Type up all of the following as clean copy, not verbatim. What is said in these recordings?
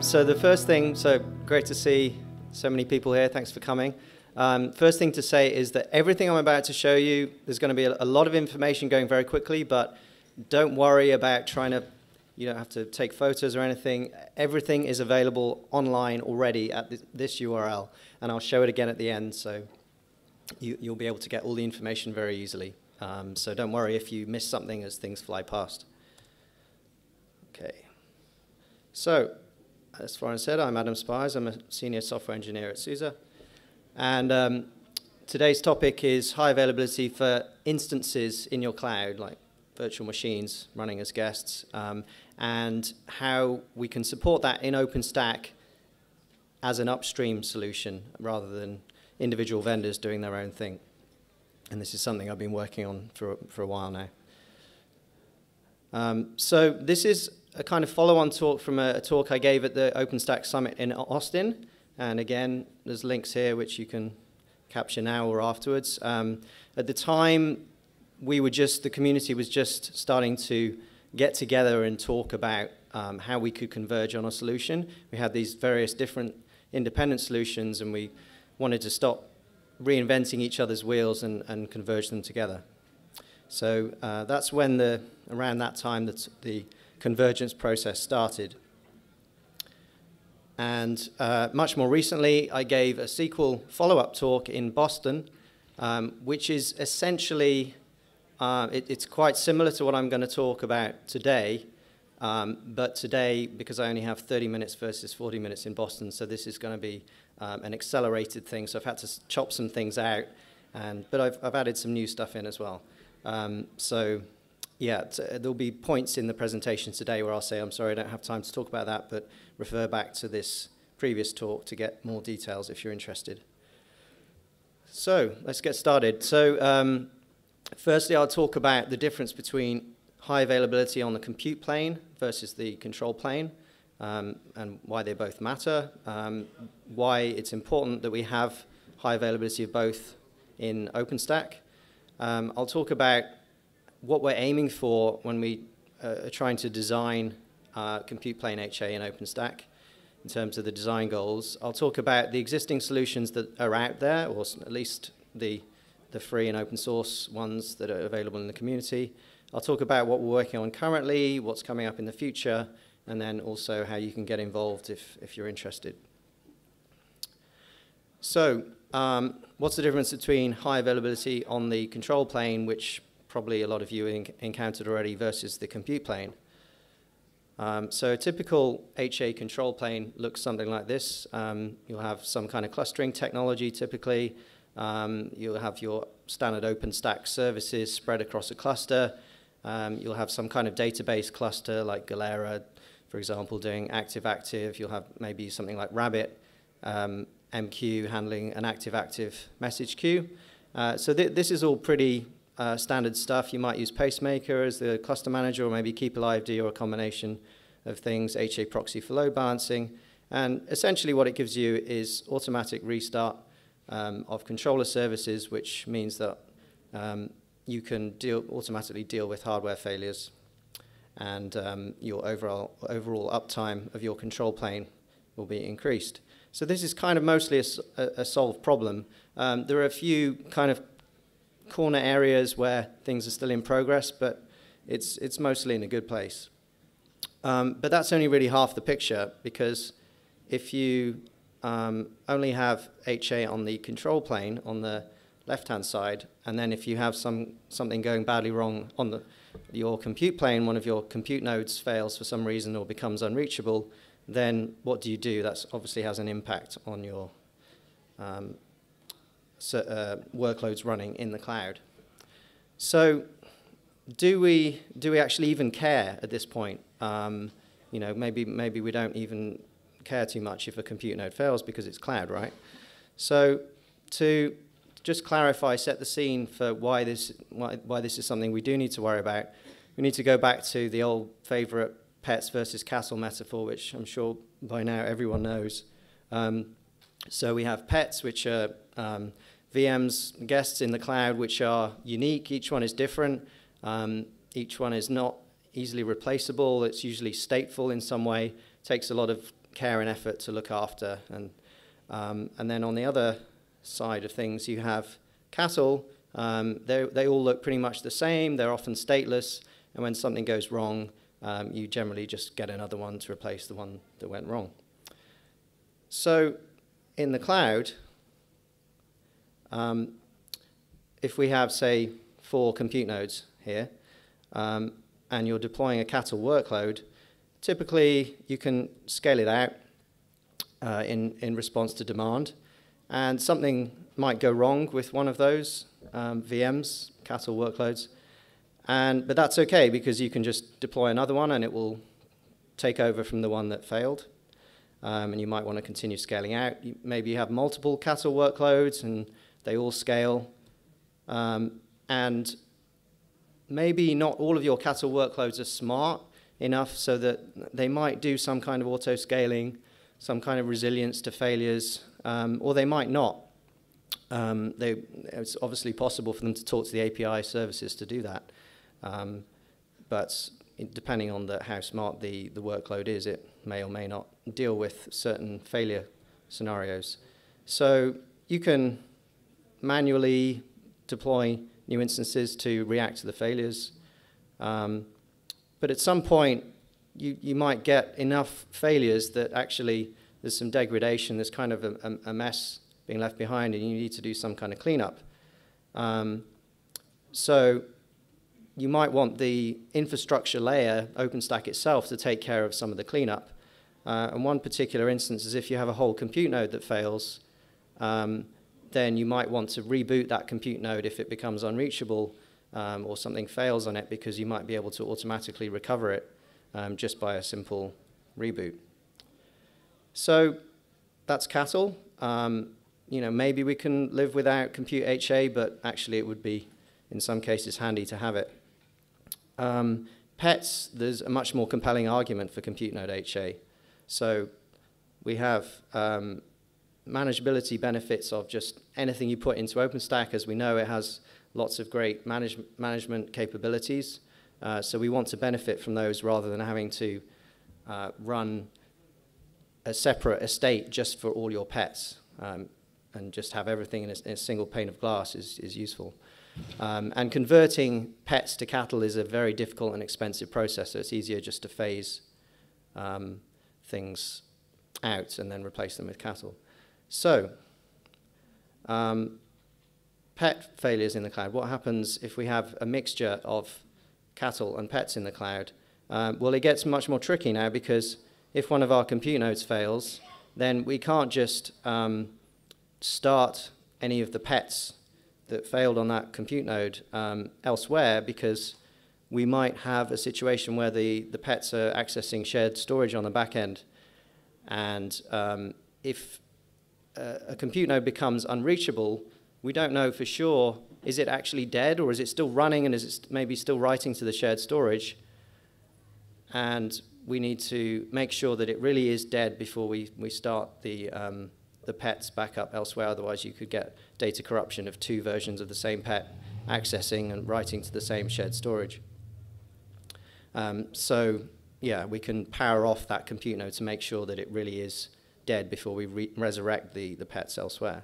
So the first thing, so great to see so many people here. Thanks for coming. First thing to say is that everything I'm about to show you, there's going to be a lot of information going very quickly, but don't worry about trying to, you don't have to take photos or anything. Everything is available online already at this URL, and I'll show it again at the end, so you'll be able to get all the information very easily. So don't worry if you miss something as things fly past. Okay. So, as Florian said, I'm Adam Spiers. I'm a senior software engineer at SUSE. And today's topic is high availability for instances in your cloud, like virtual machines running as guests, and how we can support that in OpenStack as an upstream solution rather than individual vendors doing their own thing. And this is something I've been working on for a while now. So this is a kind of follow-on talk from a talk I gave at the OpenStack Summit in Austin. And again, there's links here which you can capture now or afterwards. At the time, the community was just starting to get together and talk about how we could converge on a solution. We had these various different independent solutions, and we wanted to stop reinventing each other's wheels and converge them together. So that's when around that time the convergence process started. And much more recently, I gave a SQL follow-up talk in Boston, which is essentially, it's quite similar to what I'm going to talk about today, but today, because I only have 30 minutes versus 40 minutes in Boston, so this is going to be an accelerated thing, so I've had to chop some things out, but I've added some new stuff in as well. So yeah, there'll be points in the presentation today where I'll say, I'm sorry, I don't have time to talk about that, but refer back to this previous talk to get more details if you're interested. So let's get started. So firstly, I'll talk about the difference between high availability on the compute plane versus the control plane, and why they both matter, why it's important that we have high availability of both in OpenStack. I'll talk about what we're aiming for when we are trying to design compute plane HA in OpenStack in terms of the design goals. I'll talk about the existing solutions that are out there, or at least the free and open source ones that are available in the community. I'll talk about what we're working on currently, what's coming up in the future, and then also how you can get involved if you're interested. So what's the difference between high availability on the control plane, which probably a lot of you encountered already, versus the compute plane? So a typical HA control plane looks something like this. You'll have some kind of clustering technology typically. You'll have your standard OpenStack services spread across a cluster. You'll have some kind of database cluster like Galera, for example, doing active-active. You'll have maybe something like Rabbit, MQ handling an active-active message queue. So this is all pretty standard stuff. You might use Pacemaker as the cluster manager, or maybe Keep Alive D, or a combination of things, HA proxy for load balancing. And essentially what it gives you is automatic restart of controller services, which means that you can automatically deal with hardware failures, and your overall uptime of your control plane will be increased. So this is kind of mostly a solved problem. There are a few kind of corner areas where things are still in progress, but it's mostly in a good place. But that's only really half the picture, because if you only have HA on the control plane on the left-hand side, and then if you have something going badly wrong on your compute plane, one of your compute nodes fails for some reason or becomes unreachable, then what do you do? That obviously has an impact on your workloads running in the cloud. So do we actually even care at this point? You know, maybe we don't even care too much if a compute node fails because it's cloud, right? So to just clarify, set the scene for why this is something we do need to worry about, we need to go back to the old favorite pets versus castle metaphor, which I'm sure by now everyone knows. So we have pets, which are VMs, guests in the cloud, which are unique. Each one is different. Each one is not easily replaceable. It's usually stateful in some way. Takes a lot of care and effort to look after. And then on the other side of things, you have cattle. They all look pretty much the same. They're often stateless. And when something goes wrong, you generally just get another one to replace the one that went wrong. So in the cloud, if we have, say, 4 compute nodes here, and you're deploying a cattle workload, typically you can scale it out in response to demand. And something might go wrong with one of those VMs, cattle workloads. But that's OK, because you can just deploy another one, and it will take over from the one that failed. And you might want to continue scaling out. Maybe you have multiple cattle workloads, and they all scale. And maybe not all of your cattle workloads are smart enough so that they might do some kind of auto-scaling, some kind of resilience to failures, or they might not. It's obviously possible for them to talk to the API services to do that. But depending on how smart the workload is, it may or may not deal with certain failure scenarios. So you can manually deploy new instances to react to the failures. But at some point, you might get enough failures that actually there's some degradation, there's kind of a mess being left behind, and you need to do some kind of cleanup. So you might want the infrastructure layer, OpenStack itself, to take care of some of the cleanup. And one particular instance is if you have a whole compute node that fails, then you might want to reboot that compute node if it becomes unreachable or something fails on it, because you might be able to automatically recover it just by a simple reboot. So that's cattle. Maybe we can live without compute HA, but actually it would be, in some cases, handy to have it. Pets, there's a much more compelling argument for compute node HA. So we have manageability benefits of just anything you put into OpenStack. As we know, it has lots of great management capabilities. So we want to benefit from those rather than having to run a separate estate just for all your pets. And just have everything in a single pane of glass is useful. And converting pets to cattle is a very difficult and expensive process, so it's easier just to phase things out and then replace them with cattle. So, pet failures in the cloud. What happens if we have a mixture of cattle and pets in the cloud? Well, it gets much more tricky now, because if one of our compute nodes fails, then we can't just start any of the pets that failed on that compute node elsewhere, because we might have a situation where the pets are accessing shared storage on the back end. And if a compute node becomes unreachable, we don't know for sure, is it actually dead, or is it still running, and is it maybe still writing to the shared storage? And we need to make sure that it really is dead before we start the pets back up elsewhere. Otherwise, you could get data corruption of 2 versions of the same pet accessing and writing to the same shared storage. So yeah, we can power off that compute node to make sure that it really is dead before we resurrect the pets elsewhere.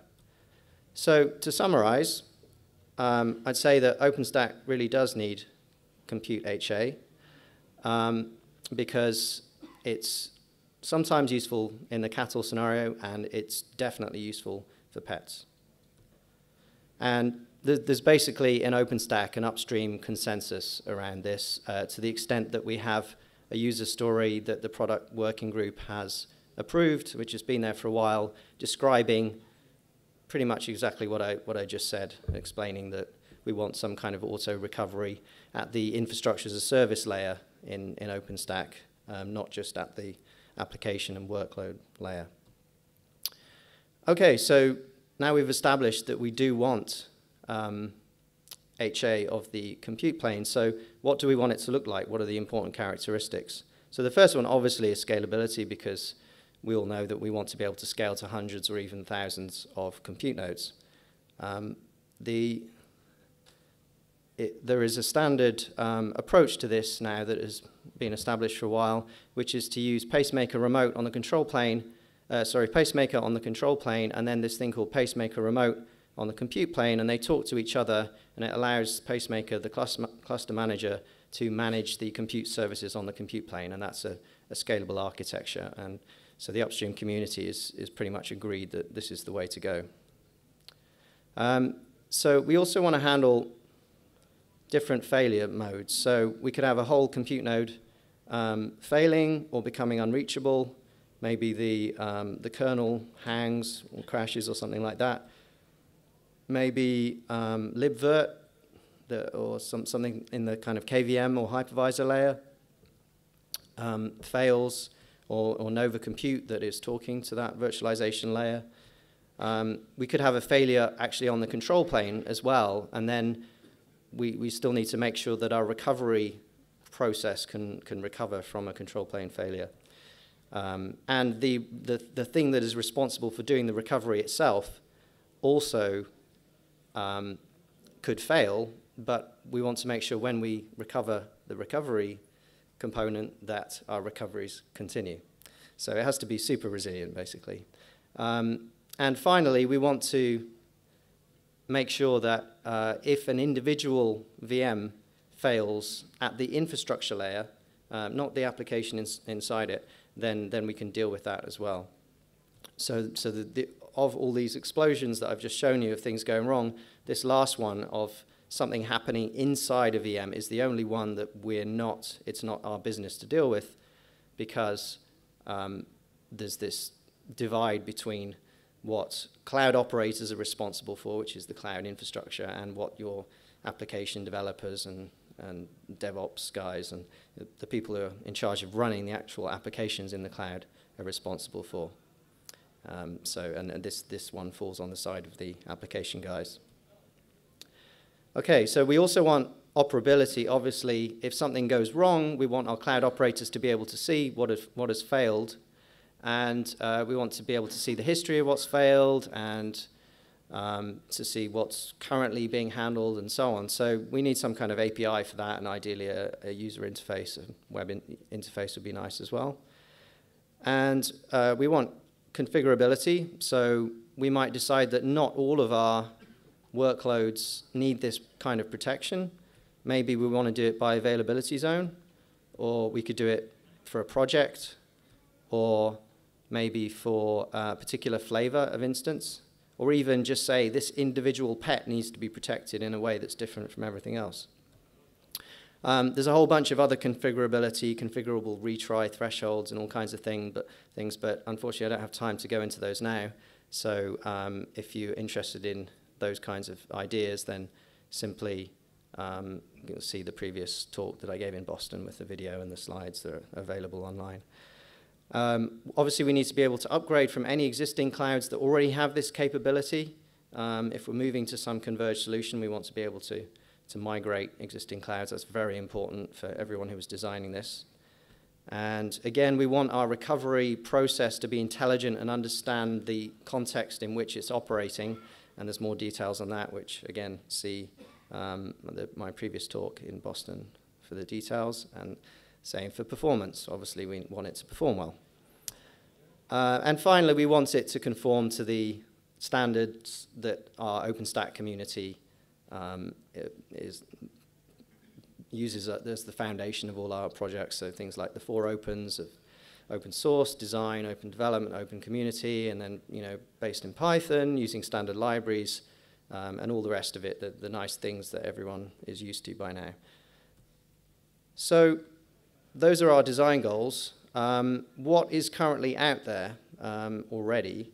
So to summarize, I'd say that OpenStack really does need compute HA because it's sometimes useful in the cattle scenario, and it's definitely useful for pets. And there's basically in OpenStack an upstream consensus around this to the extent that we have a user story that the product working group has approved, which has been there for a while, describing pretty much exactly what I just said, explaining that we want some kind of auto recovery at the infrastructure as a service layer in OpenStack, not just at the application and workload layer. Okay, so now we've established that we do want HA of the compute plane. So what do we want it to look like? What are the important characteristics? So the first one obviously is scalability, because we all know that we want to be able to scale to hundreds or even thousands of compute nodes. there is a standard approach to this now that has been established for a while, which is to use Pacemaker remote on the control plane, Pacemaker on the control plane, and then this thing called Pacemaker remote on the compute plane, and they talk to each other, and it allows Pacemaker, the cluster manager, to manage the compute services on the compute plane, and that's a scalable architecture. And so the upstream community is pretty much agreed that this is the way to go. So we also want to handle different failure modes. So we could have a whole compute node failing or becoming unreachable. Maybe the kernel hangs or crashes or something like that. Maybe libvirt or something in the kind of KVM or hypervisor layer fails, or Nova Compute that is talking to that virtualization layer. We could have a failure actually on the control plane as well, and then we still need to make sure that our recovery process can recover from a control plane failure. And the thing that is responsible for doing the recovery itself also could fail, but we want to make sure when we recover the recovery component that our recoveries continue. So it has to be super resilient, basically. And finally, we want to make sure that if an individual VM fails at the infrastructure layer, not the application inside it, then we can deal with that as well. So of all these explosions that I've just shown you of things going wrong, this last one of something happening inside a VM is the only one that it's not our business to deal with, because there's this divide between what cloud operators are responsible for, which is the cloud infrastructure, and what your application developers and DevOps guys and the people who are in charge of running the actual applications in the cloud are responsible for. And this one falls on the side of the application guys. Okay, so we also want operability. Obviously, if something goes wrong, we want our cloud operators to be able to see what has failed, and we want to be able to see the history of what's failed and to see what's currently being handled and so on. So we need some kind of API for that, and ideally a user interface, a web interface would be nice as well. And we want configurability. So we might decide that not all of our workloads need this kind of protection. Maybe we want to do it by availability zone, or we could do it for a project, or maybe for a particular flavor of instance, or even just say this individual pet needs to be protected in a way that's different from everything else. There's a whole bunch of other configurability, configurable retry thresholds and all kinds of things, but unfortunately I don't have time to go into those now. So if you're interested in those kinds of ideas, then simply you'll see the previous talk that I gave in Boston with the video and the slides that are available online. Obviously, we need to be able to upgrade from any existing clouds that already have this capability. If we're moving to some converged solution, we want to be able to migrate existing clouds. That's very important for everyone who was designing this. And again, we want our recovery process to be intelligent and understand the context in which it's operating. And there's more details on that, which, again, see my previous talk in Boston for the details. And same for performance. Obviously, we want it to perform well. And finally, we want it to conform to the standards that our OpenStack community uses as the foundation of all our projects. So things like the 4 opens of open source, design, open development, open community, and then based in Python, using standard libraries, and all the rest of it, the nice things that everyone is used to by now. So those are our design goals. What is currently out there already?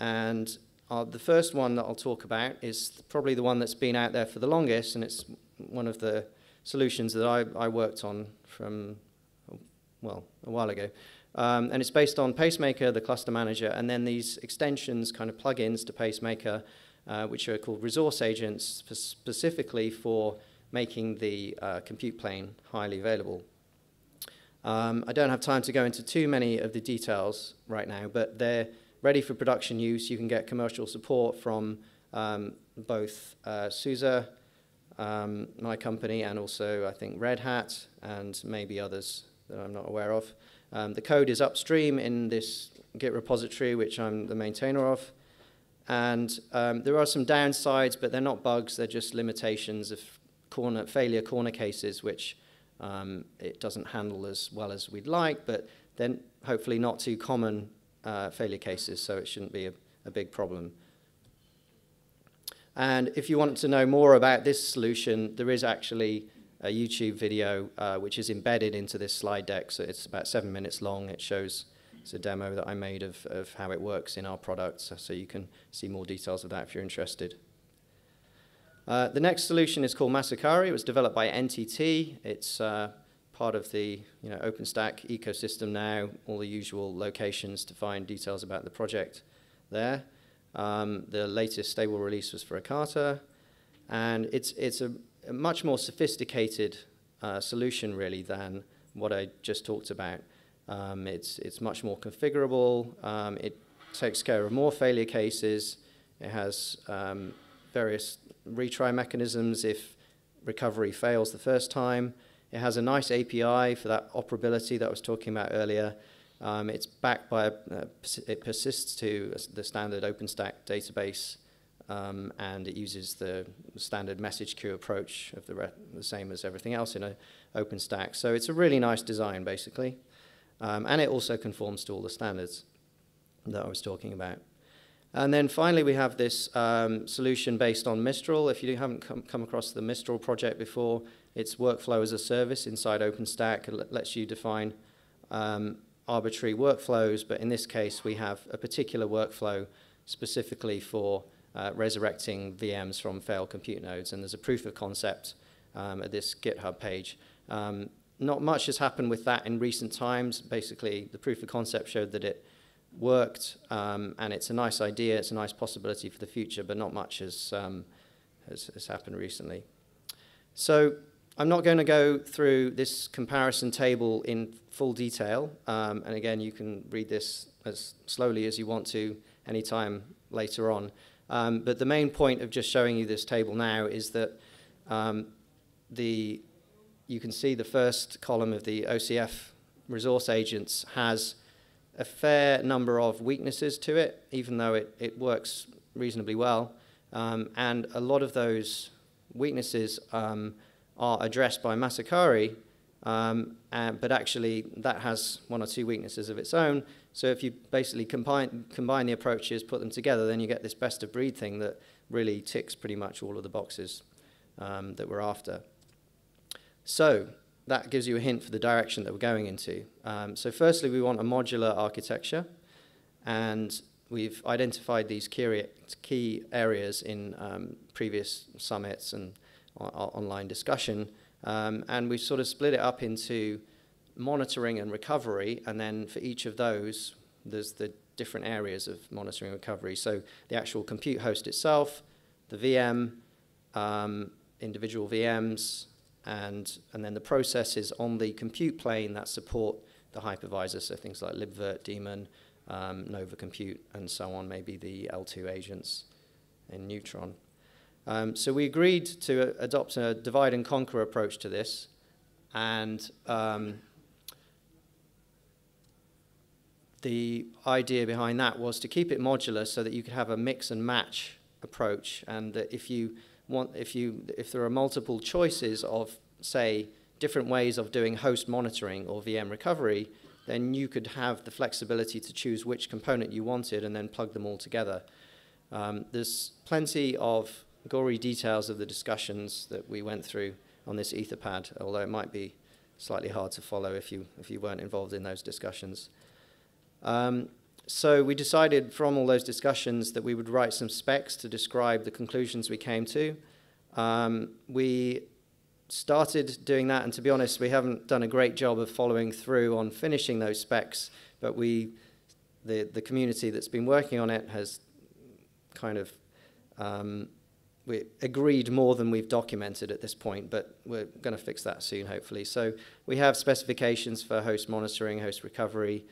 And the first one that I'll talk about is probably the one that's been out there for the longest, and it's one of the solutions that I worked on from, well, a while ago. And it's based on Pacemaker, the cluster manager, and then these extensions, kind of plugins to Pacemaker, which are called resource agents, specifically for making the compute plane highly available. I don't have time to go into too many of the details right now, but they're ready for production use. You can get commercial support from both SUSE, my company, and also I think Red Hat and maybe others that I'm not aware of. The code is upstream in this Git repository, which I'm the maintainer of. And there are some downsides, but they're not bugs, they're just limitations of failure corner cases, which it doesn't handle as well as we'd like, but then hopefully not too common failure cases, so it shouldn't be a big problem. And if you want to know more about this solution, there is actually a YouTube video which is embedded into this slide deck, so it's about 7 minutes long. It shows, it's a demo that I made of how it works in our products, so you can see more details of that if you're interested. The next solution is called masakari. It was developed by NTT. It's part of the OpenStack ecosystem now, all the usual locations to find details about the project there. The latest stable release was for Akata, and it's a much more sophisticated solution really than what I just talked about. It's much more configurable. It takes care of more failure cases. It has various retry mechanisms if recovery fails the first time. It has a nice API for that operability that I was talking about earlier. It's backed by, it persists to the standard OpenStack database, and it uses the standard message queue approach of the same as everything else in OpenStack. So it's a really nice design, basically. And it also conforms to all the standards that I was talking about. And then finally, we have this solution based on Mistral. If you haven't come across the Mistral project before, it's workflow as a service inside OpenStack. It lets you define arbitrary workflows, but in this case, we have a particular workflow specifically for resurrecting VMs from failed compute nodes. And there's a proof of concept at this GitHub page. Not much has happened with that in recent times. Basically, the proof of concept showed that it worked, and it's a nice idea, it's a nice possibility for the future, but not much has happened recently. So I'm not going to go through this comparison table in full detail, and again, you can read this as slowly as you want to anytime later on. But the main point of just showing you this table now is that you can see the first column of the OCF resource agents has a fair number of weaknesses to it, even though it works reasonably well. And a lot of those weaknesses are addressed by masakari, but actually that has one or two weaknesses of its own. So if you basically combine the approaches, put them together, then you get this best of breed thing that really ticks pretty much all of the boxes that we're after. So that gives you a hint for the direction that we're going into. So firstly, we want a modular architecture, and we've identified these key areas in previous summits and online discussion, and we've sort of split it up into monitoring and recovery, and then for each of those, there's the different areas of monitoring and recovery. So the actual compute host itself, the VM, individual VMs, and then the processes on the compute plane that support the hypervisor, so things like libvirt, daemon, Nova Compute, and so on, maybe the L2 agents in Neutron. So we agreed to adopt a divide and conquer approach to this, and the idea behind that was to keep it modular so that you could have a mix and match approach, and that if there are multiple choices of, say, different ways of doing host monitoring or VM recovery, then you could have the flexibility to choose which component you wanted and then plug them all together. There's plenty of gory details of the discussions that we went through on this Etherpad, although it might be slightly hard to follow if you weren't involved in those discussions. So we decided from all those discussions that we would write some specs to describe the conclusions we came to. We started doing that, and to be honest, we haven't done a great job of following through on finishing those specs, but the community that's been working on it has kind of we agreed more than we've documented at this point, but we're going to fix that soon, hopefully. So we have specifications for host monitoring, host recovery,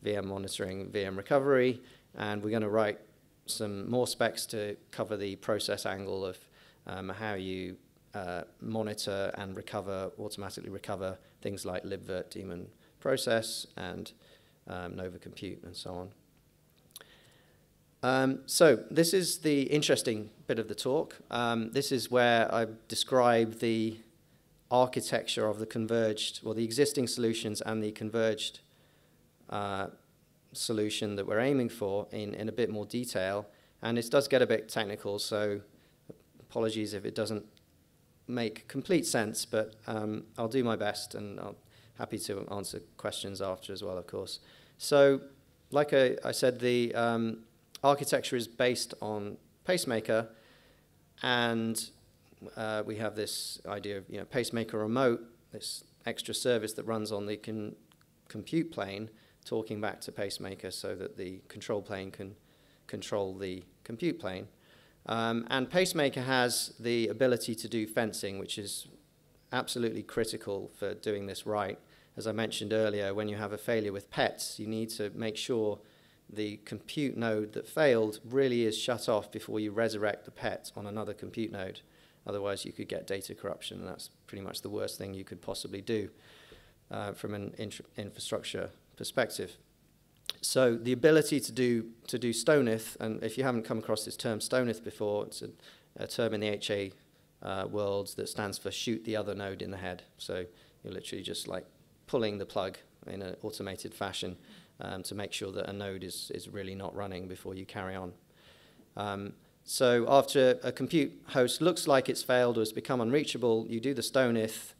VM monitoring, VM recovery, and we're going to write some more specs to cover the process angle of how you monitor and recover, automatically recover things like libvirt daemon process and Nova compute and so on. So this is the interesting bit of the talk. This is where I describe the architecture of the converged, or the existing solutions and the converged solution that we're aiming for in a bit more detail. And it does get a bit technical, so apologies if it doesn't make complete sense, but I'll do my best, and I'm happy to answer questions after as well, of course. So, like I said, the architecture is based on Pacemaker, and we have this idea of Pacemaker remote, this extra service that runs on the compute plane, talking back to Pacemaker so that the control plane can control the compute plane. And Pacemaker has the ability to do fencing, which is absolutely critical for doing this right. As I mentioned earlier, when you have a failure with pets, you need to make sure the compute node that failed really is shut off before you resurrect the pet on another compute node. Otherwise, you could get data corruption, and that's pretty much the worst thing you could possibly do from an infrastructure perspective. So the ability to do stoneth, and if you haven't come across this term stoneth before, it's a term in the HA world that stands for shoot the other node in the head. So you're literally just like pulling the plug in an automated fashion to make sure that a node is really not running before you carry on. So after a compute host looks like it's failed or has become unreachable, you do the stoneth,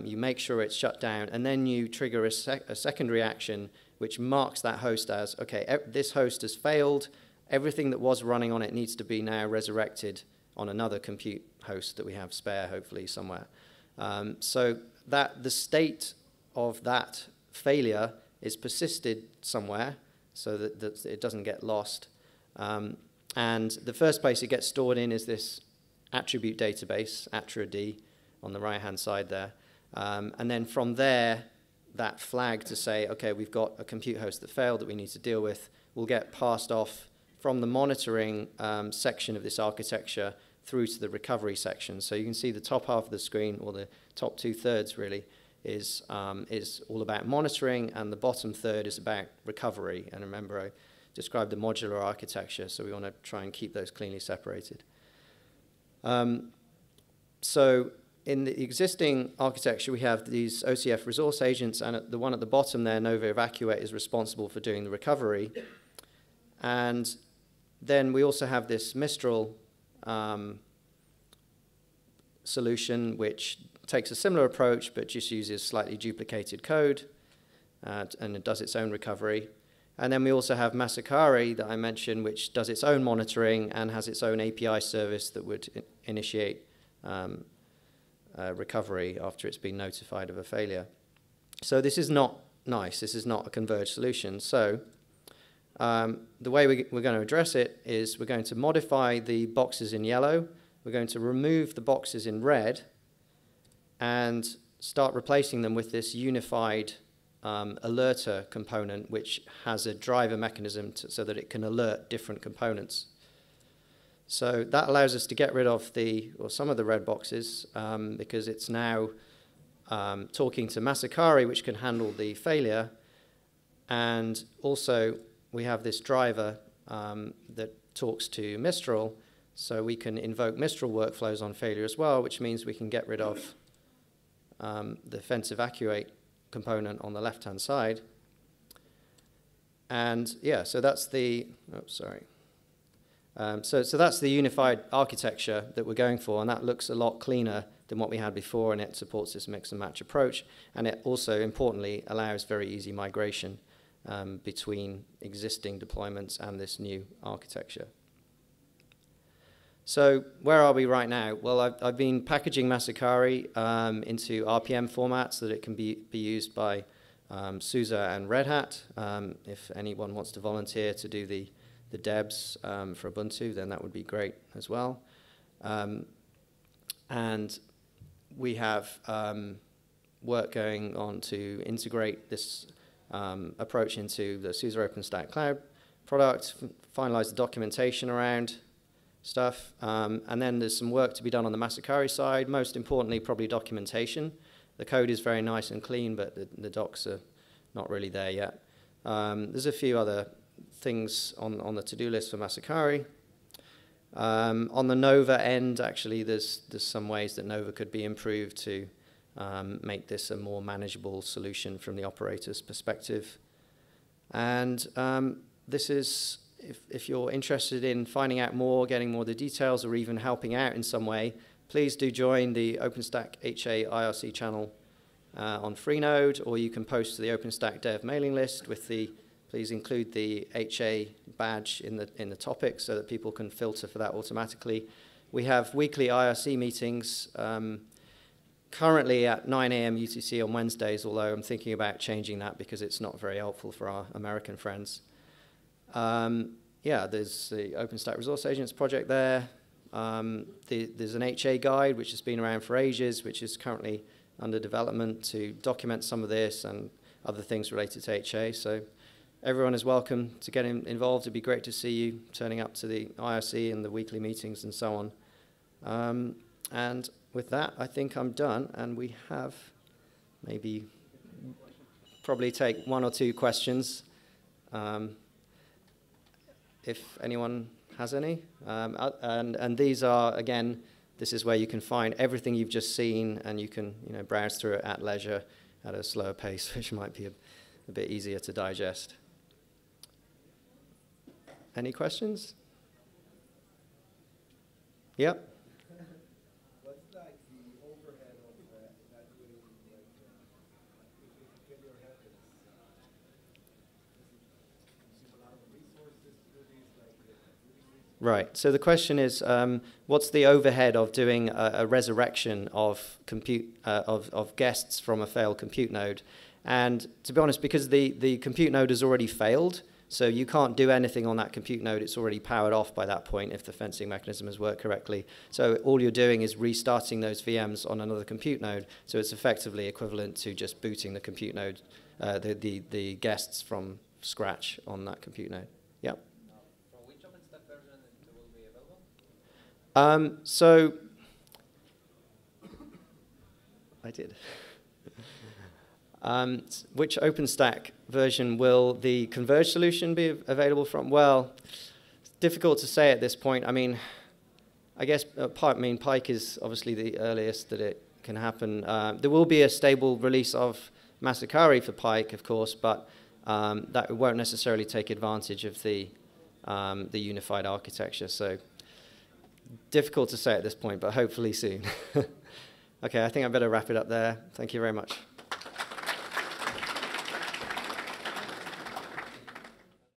you make sure it's shut down, and then you trigger a secondary action which marks that host as, okay, this host has failed, everything that was running on it needs to be now resurrected on another compute host that we have spare, hopefully, somewhere. So that the state of that failure is persisted somewhere so that it doesn't get lost. And the first place it gets stored in is this attribute database, attrid, on the right-hand side there. And then from there, that flag to say, okay, we've got a compute host that failed that we need to deal with, will get passed off from the monitoring section of this architecture through to the recovery section. So you can see the top half of the screen, or the top 2/3 really, is all about monitoring, and the bottom third is about recovery. And remember, I described the modular architecture, so we want to try and keep those cleanly separated. So in the existing architecture, we have these OCF resource agents, and the one at the bottom there, Nova Evacuate, is responsible for doing the recovery. And then we also have this Mistral solution, which takes a similar approach, but just uses slightly duplicated code, and it does its own recovery. And then we also have masakari that I mentioned, which does its own monitoring and has its own API service that would initiate recovery after it's been notified of a failure. So this is not nice. This is not a converged solution. So the way we're going to address it is we're going to modify the boxes in yellow. We're going to remove the boxes in red and start replacing them with this unified alerter component, which has a driver mechanism so that it can alert different components. So that allows us to get rid of some of the red boxes because it's now talking to masakari, which can handle the failure. And also we have this driver that talks to Mistral, so we can invoke Mistral workflows on failure as well, which means we can get rid of the fence evacuate component on the left-hand side. And yeah, so that's the, so that's the unified architecture that we're going for, and that looks a lot cleaner than what we had before, and it supports this mix and match approach. And it also, importantly, allows very easy migration between existing deployments and this new architecture. So where are we right now? Well, I've been packaging masakari into RPM formats so that it can be used by SUSE and Red Hat. If anyone wants to volunteer to do the debs for Ubuntu, then that would be great as well. And we have work going on to integrate this approach into the SUSE OpenStack Cloud product, finalize the documentation around stuff. And then there's some work to be done on the masakari side. Most importantly, probably documentation. The code is very nice and clean, but the docs are not really there yet. There's a few other things on the to-do list for masakari. On the Nova end, actually, there's some ways that Nova could be improved to make this a more manageable solution from the operator's perspective. And this is, if you're interested in finding out more, getting more of the details, or even helping out in some way, please do join the OpenStack HA IRC channel on Freenode, or you can post to the OpenStack dev mailing list with the, please include the HA badge in the topic so that people can filter for that automatically. We have weekly IRC meetings currently at 9 a.m. UTC on Wednesdays, although I'm thinking about changing that because it's not very helpful for our American friends. Yeah, there's the OpenStack Resource Agents project there. There's an HA guide, which has been around for ages, which is currently under development to document some of this and other things related to HA. So everyone is welcome to get involved. It'd be great to see you turning up to the IRC and the weekly meetings and so on. And with that, I think I'm done. And we have maybe probably take 1 or 2 questions, if anyone has any. And these are, again, this is where you can find everything you've just seen, and you can browse through it at leisure at a slower pace, which might be a bit easier to digest. Any questions? Yep. What's like the overhead of evaluating, like, if you get your head is, consume a lot of resources to do these, like, Right. So the question is, what's the overhead of doing a resurrection of of guests from a failed compute node? And to be honest, because the compute node has already failed, so you can't do anything on that compute node. It's already powered off by that point if the fencing mechanism has worked correctly. So all you're doing is restarting those VMs on another compute node. So it's effectively equivalent to just booting the compute node, the guests from scratch on that compute node. Yep. From which OpenStack version it will be available? So I did. Which OpenStack version will the Converged solution be available from? Well, it's difficult to say at this point. I mean, I guess Pike is obviously the earliest that it can happen. There will be a stable release of masakari for Pike, of course, but that won't necessarily take advantage of the unified architecture. So difficult to say at this point, but hopefully soon. Okay, I think I better wrap it up there. Thank you very much.